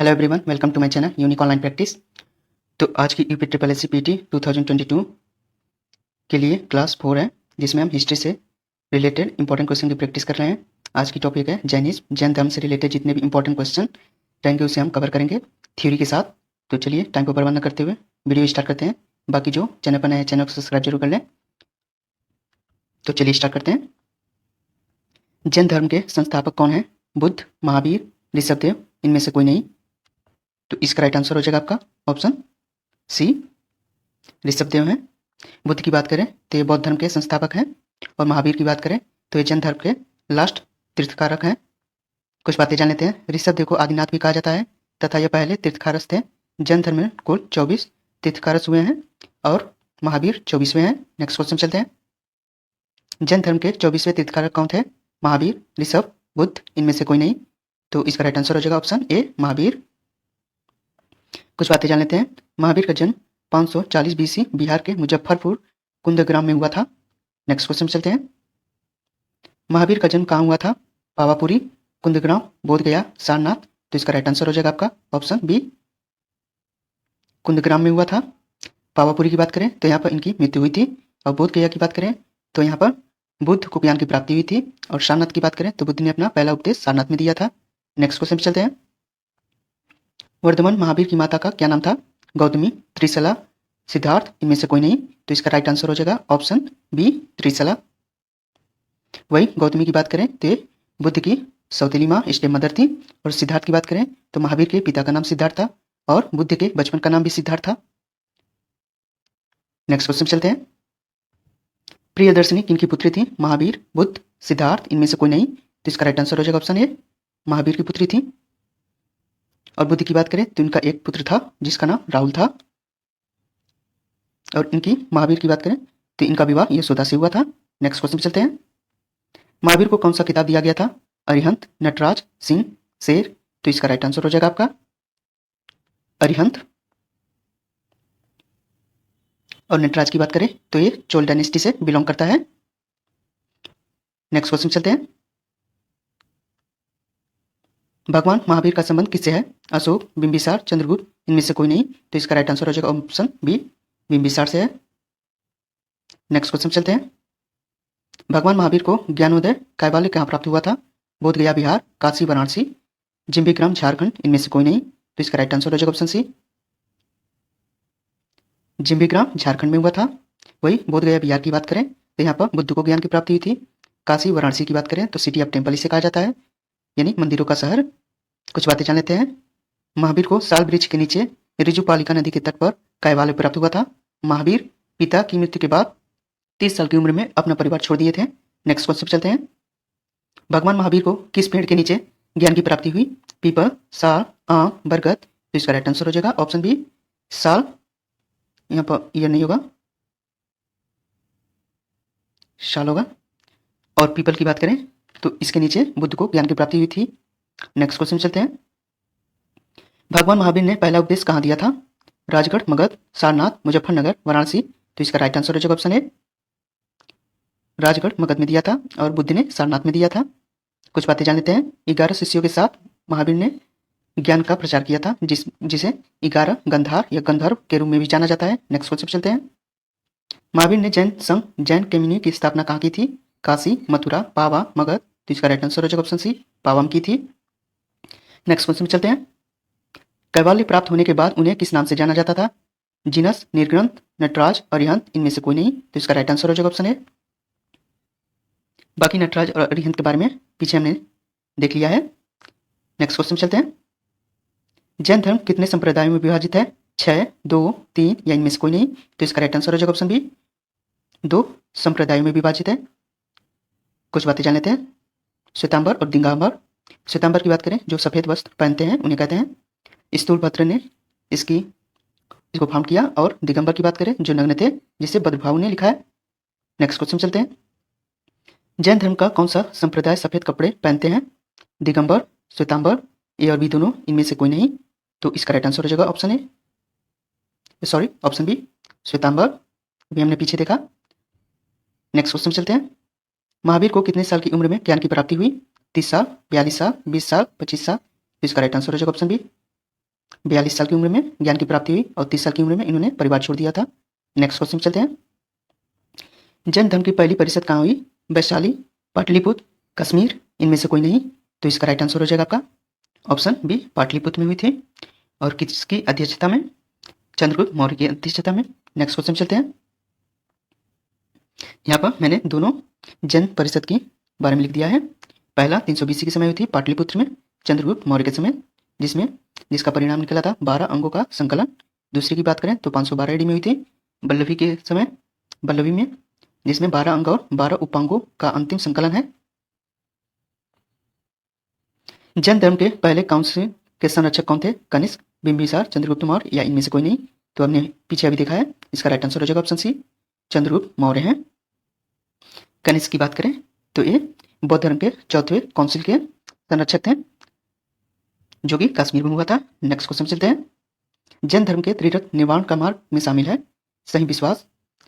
Hello everyone, welcome to my channel unique online practice. तो आज की UP triple S C PT 2022 के लिए क्लास 4 है, जिसमें हम हिस्ट्री से रिलेटेड इंपॉर्टेंट क्वेश्चन की प्रैक्टिस कर रहे हैं। आज की टॉपिक है जैनिज्म। जैन धर्म से रिलेटेड जितने भी इंपॉर्टेंट क्वेश्चन रहेंगे उसे हम कवर करेंगे थ्योरी के साथ। तो चलिए टाइम को बर्बाद न करते हुए वीडियो स्टार्ट करते हैं। बाकी जो चैनल पर नए हैं चैनल को सब्सक्राइब जरूर कर लें। तो चलिए स्टार्ट करते हैं। जैन धर्म के संस्थापक कौन है? बुद्ध, महावीर, ऋषभदेव, इनमें से कोई नहीं। तो इसका राइट आंसर हो जाएगा आपका ऑप्शन सी, ऋषभदेव हैं। बुद्ध की बात करें तो ये बौद्ध धर्म के संस्थापक हैं, और महावीर की बात करें तो ये जैन धर्म के लास्ट तीर्थकारक हैं। कुछ बातें जान लेते हैं। ऋषभदेव को आदिनाथ भी कहा जाता है तथा ये पहले तीर्थकारस थे। जैन धर्म में कुल 24 तीर्थकारस हुए हैं और महावीर 24वें हैं। नेक्स्ट क्वेश्चन चलते हैं। जैन धर्म के 24वें तीर्थकारक कौन थे? महावीर, ऋषभ, बुद्ध, इनमें से कोई नहीं। तो इसका राइट आंसर हो जाएगा ऑप्शन ए, महावीर। कुछ बातें जान लेते हैं। महावीर का जन्म 540 बीसी बिहार के मुजफ्फरपुर कुंदग्राम में हुआ था। नेक्स्ट क्वेश्चन चलते हैं। महावीर का जन्म कहाँ हुआ था? पावापुरी, कुंदग्राम, बोधगया, सारनाथ। तो इसका राइट आंसर हो जाएगा आपका ऑप्शन बी, कुंदग्राम में हुआ था। पावापुरी की बात करें तो यहाँ पर इनकी मृत्यु हुई थी, और बोधगया की बात करें तो यहाँ पर बुद्ध को ज्ञान की प्राप्ति हुई थी, और सारनाथ की बात करें तो बुद्ध ने अपना पहला उपदेश सारनाथ में दिया था। नेक्स्ट क्वेश्चन पे चलते हैं। वर्धमान महावीर की माता का क्या नाम था? गौतमी, त्रिशला, सिद्धार्थ, इनमें से कोई नहीं। तो इसका राइट आंसर हो जाएगा ऑप्शन बी, त्रिशला। वही गौतमी की बात करें तो ये बुद्ध की सौतेली माँ इसलिए मदर थी, और सिद्धार्थ की बात करें तो महावीर के पिता का नाम सिद्धार्थ था, और बुद्ध के बचपन का नाम भी सिद्धार्थ था। नेक्स्ट क्वेश्चन चलते हैं। प्रियदर्शनी किनकी पुत्री थी? महावीर, बुद्ध, सिद्धार्थ, इनमें से कोई नहीं। तो इसका राइट आंसर हो जाएगा ऑप्शन ए, महावीर की पुत्री थी। और बुद्ध की बात करें तो इनका एक पुत्र था जिसका नाम राहुल था। और इनकी महावीर की बात करें तो इनका विवाह यशोदा से हुआ था। नेक्स्ट क्वेश्चन चलते हैं। महावीर को कौन सा खिताब दिया गया था? अरिहंत, नटराज, सिंह, शेर। तो इसका राइट आंसर हो जाएगा आपका अरिहंत। और नटराज की बात करें तो ये चोल डायनेस्टी से बिलोंग करता है। नेक्स्ट क्वेश्चन चलते हैं। भगवान महावीर का संबंध किससे है? अशोक, बिंबिसार, चंद्रगुप्त, इनमें से कोई नहीं। तो इसका राइट आंसर हो जाएगा ऑप्शन बी, बिंबिसार से है। नेक्स्ट क्वेश्चन चलते हैं। भगवान महावीर को ज्ञानोदय कैवल्य कहाँ प्राप्त हुआ था? बोधगया बिहार, काशी वाराणसी, जिम्बीग्राम झारखंड, इनमें से कोई नहीं। तो इसका राइट आंसर हो जाएगा ऑप्शन सी, जिम्बीग्राम झारखंड में हुआ था। वही बोधगया बिहार की बात करें तो यहाँ पर बुद्ध को ज्ञान की प्राप्ति हुई थी। काशी वाराणसी की बात करें तो सिटी ऑफ टेम्पल इसे कहा जाता है, यानी मंदिरों का शहर। कुछ बातें जान लेते हैं। महावीर को साल वृक्ष के नीचे ऋजुपालिका नदी के तट पर कैवल्य प्राप्त हुआ था। महावीर पिता की मृत्यु के बाद 30 साल की उम्र में अपना परिवार छोड़ दिए थे। नेक्स्ट क्वेश्चन चलते हैं। भगवान महावीर को किस पेड़ के नीचे ज्ञान की प्राप्ति हुई? पीपल, साल, आम, बरगद। तो इसका राइट आंसर हो जाएगा ऑप्शन बी, साल। यहाँ पर ये नहीं होगा, साल होगा। और पीपल की बात करें तो इसके नीचे बुद्ध को ज्ञान की प्राप्ति हुई थी। नेक्स्ट क्वेश्चन चलते हैं। भगवान महावीर ने पहला उपदेश कहाँ दिया था? राजगढ़, मगध, सारनाथ, मुजफ्फरनगर, वाराणसी। तो इसका राइट आंसर हो जाएगा ऑप्शन ए, राजगढ़ मगध में दिया था, और बुद्ध ने सारनाथ में दिया था। कुछ बातें जान लेते हैं। 11 शिष्यों के साथ महावीर ने ज्ञान का प्रचार किया था, जिसे 11 गंधार या गंधर्व के रूप में भी जाना जाता है। नेक्स्ट क्वेश्चन चलते हैं। महावीर ने जैन संघ, जैन कम्युनिटी की स्थापना कहाँ की थी? काशी, मथुरा, पावा, मगध। तो इसका राइट आंसर हो जाएगा ऑप्शन सी, पावा में की थी। नेक्स्ट क्वेश्चन चलते हैं। कैवल्य प्राप्त होने के बाद उन्हें किस नाम से जाना जाता था? जिनस, निर्ग्रंथ, नटराज, अरिहंत, इनमें से कोई नहीं। तो इसका राइट आंसर हो जाएगा ऑप्शन ए। बाकी नटराज और अरिहंत के बारे में पीछे हमने देख लिया है। नेक्स्ट क्वेश्चन चलते हैं। जैन धर्म कितने संप्रदायों में विभाजित है? 6, 2, 3 या इनमें से कोई नहीं। तो इसका राइट आंसर हो जाएगा ऑप्शन बी, 2 संप्रदायों में विभाजित है। कुछ बातें जान लेते हैं। श्वेतांबर और दिगंबर। श्वेतांबर की बात करें जो सफेद वस्त्र पहनते हैं उन्हें कहते हैं। स्थूलभद्र ने इसको फाउंड किया। और दिगंबर की बात करें जो नग्न थे, जिसे बद्रभाव ने लिखा है। नेक्स्ट क्वेश्चन चलते हैं। जैन धर्म का कौन सा संप्रदाय सफेद कपड़े पहनते हैं? दिगंबर, श्वेतांबर, ए और बी दोनों, इनमें से कोई नहीं। तो इसका राइट आंसर हो जाएगा option A, sorry option B, Shwetambar. अभी हमने पीछे देखा। नेक्स्ट क्वेश्चन चलते हैं। महावीर को कितने साल की उम्र में ज्ञान की प्राप्ति हुई? 30 साल, 42 साल, 20 साल, 25 साल। तो इसका राइट आंसर हो जाएगा ऑप्शन बी, 42 साल की उम्र में ज्ञान की प्राप्ति हुई और 30 साल की उम्र में इन्होंने परिवार छोड़ दिया था। नेक्स्ट क्वेश्चन चलते हैं। जैन धर्म की पहली परिषद कहाँ हुई? वैशाली, पाटलिपुत्र, कश्मीर, इनमें से कोई नहीं। तो इसका राइट आंसर हो जाएगा आपका ऑप्शन बी, पाटलिपुत्र में हुई थी। और किसकी अध्यक्षता में? चंद्रगुप्त मौर्य की अध्यक्षता में। नेक्स्ट क्वेश्चन चलते हैं। यहाँ पर मैंने दोनों जैन परिषद के बारे में लिख दिया है। पहला 320 की समय हुई थी पाटलिपुत्र में चंद्रगुप्त मौर्य के समय, जिसका परिणाम निकला था 12 अंगों का संकलन। दूसरी की बात करें तो 512 AD में हुई थी बल्लभी के समय, बल्लभी में, जिसमें 12 अंग और 12 उपांगों का अंतिम संकलन है। जैन धर्म के पहले काउंसिल के संरक्षक कौन थे? कनिष्क, बिंबिसार, चंद्रगुप्त मौर्य या इनमें से कोई नहीं। तो हमने पीछे अभी देखा है, इसका राइट आंसर हो जाएगा ऑप्शन सी, चंद्रगुप्त मौर्य हैं। कनिष्क की बात करें तो ये बौद्ध धर्म के चौथे काउंसिल के संरक्षक थे, जो कि कश्मीर में हुआ था। नेक्स्ट क्वेश्चन चलते हैं। जैन धर्म के त्रिरत्न निर्वाण का मार्ग में शामिल है सही विश्वास,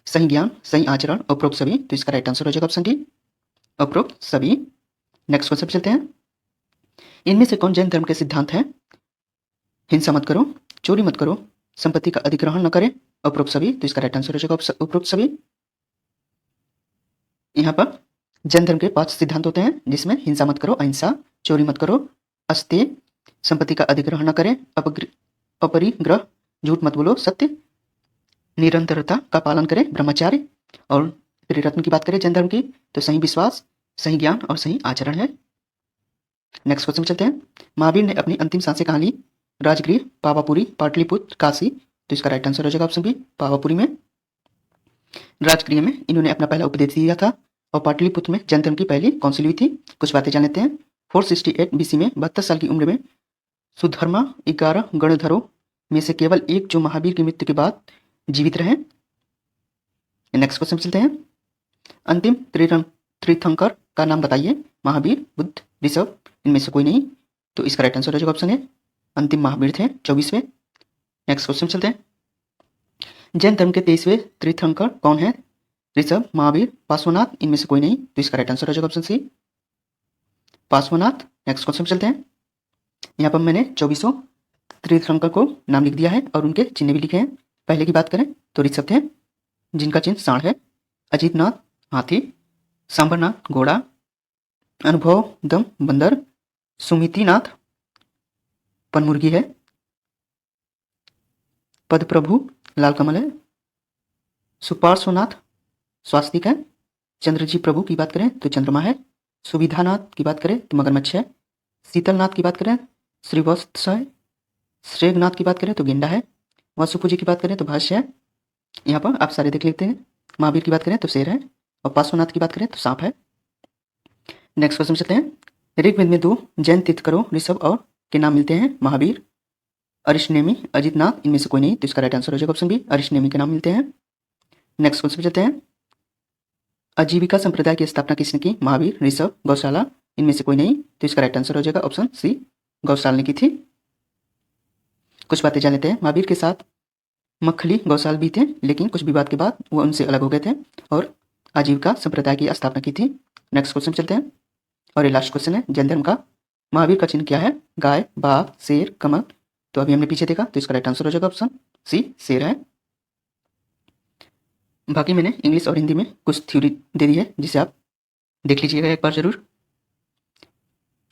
सही ज्ञान, सही आचरण, उपरोक्त सभी। तो इसका राइट आंसर हो जाएगा ऑप्शन डी, उपरोक्त सभी। नेक्स्ट क्वेश्चन चलते हैं। इनमें से कौन जैन धर्म के सिद्धांत हैं? हिंसा मत करो, चोरी मत करो, संपत्ति का अधिग्रहण न करें, उपरोक्त सभी। तो इसका राइट आंसर हो जाएगा उपरोक्त सभी। यहाँ पर जैन धर्म के 5 सिद्धांत होते हैं, जिसमें हिंसा मत करो, अहिंसा, चोरी मत करो, अस्तेय, संपत्ति का अधिग्रहण न करें, अपरिग्रह, झूठ मत बोलो, सत्य, निरंतरता का पालन करें, ब्रह्मचार्य। और त्रिरत्न की बात करें जैन धर्म की तो सही विश्वास, सही ज्ञान और सही आचरण है। नेक्स्ट क्वेश्चन चलते हैं। महावीर ने अपनी अंतिम सांसें कहाँ ली? राजगृह, पावापुरी, पाटलिपुत्र, काशी। तो इसका राइट आंसर हो जाएगा ऑप्शन बी, पावापुरी में। राजगृह में इन्होंने अपना पहला उपदेश दिया था और पाटलिपुत्र में जैन धर्म की पहली काउंसिल हुई थी। कुछ बातें जान लेते हैं। 468 BC में 72 साल की उम्र में सुधर्मा 11 गणधरों में से केवल एक जो महावीर की मृत्यु के बाद जीवित रहे। नेक्स्ट क्वेश्चन चलते हैं। अंतिम तीर्थंकर का नाम बताइए? महावीर, बुद्ध, ऋषभ, इनमें से कोई नहीं। तो इसका राइट आंसर हो जाएगा ऑप्शन है, अंतिम महावीर थे 24वें। नेक्स्ट क्वेश्चन चलते हैं। जैन धर्म के 23वें तीर्थंकर कौन है? ऋषभ, महावीर, पार्श्वनाथ, इनमें से कोई नहीं। तो इसका राइट आंसर हो जाएगा option C, Parshvanath. Next question चलते हैं। यहाँ पर मैंने 24 तीर्थंकर को नाम लिख दिया है और उनके चिन्ह भी लिखे हैं। पहले की बात करें तो ऋषभ थे, जिनका चिन्ह सांड है। अजीतनाथ हाथी, सांबरनाथ घोड़ा, अनुभव दम बंदर, सुमितिनाथ पनमुर्गी है, पदप्रभु लाल कमल है, सुपार्श्वनाथ स्वास्तिक है, चंद्रजी प्रभु की बात करें तो चंद्रमा है, सुविधानाथ की बात करें तो मगरमच्छ है, शीतलनाथ की बात करें श्रीवत्स है, श्रेगनाथ की बात करें तो गेंडा है, वासुपु जी की बात करें तो भाष्य है। यहाँ पर आप सारे देख लेते हैं। महावीर की बात करें तो शेर है और पार्श्वनाथ की बात करें तो सांप है। नेक्स्ट क्वेश्चन चलते हैं। ऋग्वेद में 2 जैन तीर्थंकरों ऋषभ और के नाम मिलते हैं, महावीर, अरिष्टनेमी, अजितनाथ, इनमें से कोई नहीं। तो इसका राइट आंसर हो जाएगा ऑप्शन बी, अरिष्टनेमी के नाम मिलते हैं। नेक्स्ट क्वेश्चन चलते हैं। आजीविका संप्रदाय की स्थापना किसने की? महावीर, ऋषभ, गौशाला, इनमें से कोई नहीं। तो इसका राइट आंसर हो जाएगा ऑप्शन सी, गौशाला ने की थी। कुछ बातें जान लेते हैं। महावीर के साथ मखली गौशाल भी थे, लेकिन कुछ विवाद के बाद वो उनसे अलग हो गए थे और आजीविका संप्रदाय की स्थापना की थी। नेक्स्ट क्वेश्चन चलते हैं और ये लास्ट क्वेश्चन है। जैन धर्म का महावीर का चिन्ह क्या है? गाय, बाघ, शेर, कमल। तो अभी हमने पीछे देखा, तो इसका राइट आंसर हो जाएगा ऑप्शन सी, शेर है। बाकी मैंने इंग्लिश और हिंदी में कुछ थ्योरी दे दी है, जिसे आप देख लीजिएगा एक बार जरूर।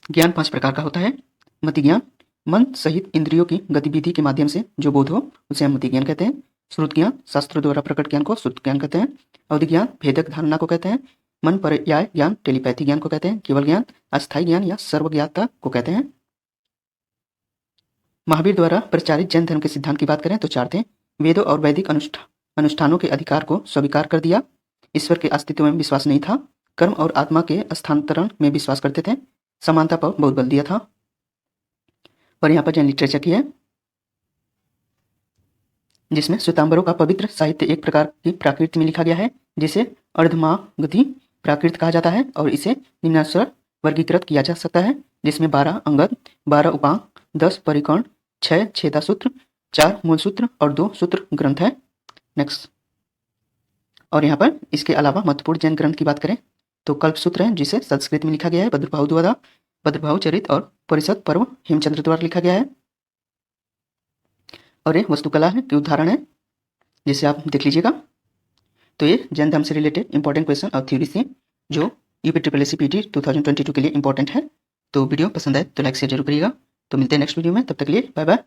ज्ञान 5 प्रकार का होता है। मति ज्ञान, मन सहित इंद्रियों की गतिविधि के माध्यम से जो बोध हो उसे हम मति ज्ञान कहते हैं। श्रुत ज्ञान, शास्त्रों द्वारा प्रकट ज्ञान को श्रुत ज्ञान कहते हैं। अवधि ज्ञान, भेदक धारणा को कहते हैं। मन पर्याय ज्ञान, टेलीपैथी ज्ञान को कहते हैं। केवल ज्ञान, अस्थायी ज्ञान या सर्वज्ञाता को कहते हैं। महावीर द्वारा प्रचारित जैन धर्म के सिद्धांत की बात करें तो 4 थे। वेदों और वैदिक अनुष्ठानों के अधिकार को स्वीकार कर दिया। ईश्वर के अस्तित्व में विश्वास नहीं था। कर्म और आत्मा के स्थानांतरण में विश्वास करते थे। समानता पर बहुत बल दिया था। और यहाँ पर जैन लिटरेचर की है, जिसमें श्वेतांबरों का पवित्र साहित्य एक प्रकार की प्राकृत में लिखा गया है, जिसे अर्धमागधी प्राकृत कहा जाता है और इसे निम्नानुसार वर्गीकृत किया जा सकता है, जिसमें 12 अंगद, 12 उपांग, 10 परिकर्ण, 6 छेदा सूत्र, 4 मूल सूत्र और 2 सूत्र ग्रंथ है। नेक्स्ट, और यहाँ पर इसके अलावा महत्वपूर्ण जैन ग्रंथ की बात करें तो कल्प सूत्र है, जिसे संस्कृत में लिखा गया है भद्रबाहु द्वारा। भद्रबाहु चरित और परिषद पर्व हेमचंद्र द्वारा लिखा गया है। और ये वस्तुकला है कि उदाहरण है, जिसे आप देख लीजिएगा। तो ये जैन धर्म से रिलेटेड इंपॉर्टेंट क्वेश्चन और थ्योरी से जो UPSSIPT 2022 के लिए इंपॉर्टेंट है। तो वीडियो पसंद आए तो लाइक शेयर जरूर करिएगा। तो मिलते हैं नेक्स्ट वीडियो में, तब तक के लिए बाय बाय।